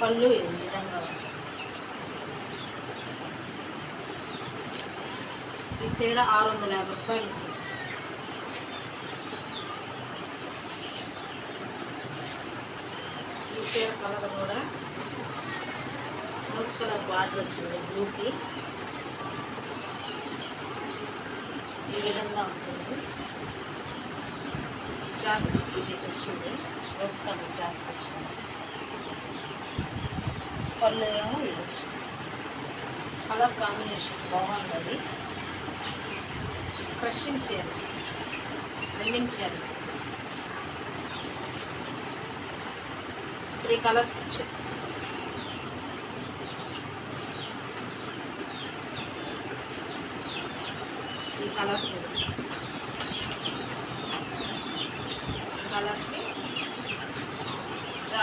పళ్ళు ఈ విధంగా ఈ చీర 650 రూపాయలు. ఈ చీర కలర్ కూడా రోజ్ కలర్ బార్డర్ వచ్చింది బ్లూకి. ఈ విధంగా ఉంటుంది. జాకెట్ ఇది వచ్చింది, రోజ్ కలర్ జాకెట్ వచ్చింది. పళ్ళు ఏమో ఇది వచ్చింది. కలర్ కాంబినేషన్ బాగుంది. క్రషింగ్ చీర, రన్నింగ్ చీర. 3 కలర్స్ వచ్చాయి. ఈ కలర్ కలర్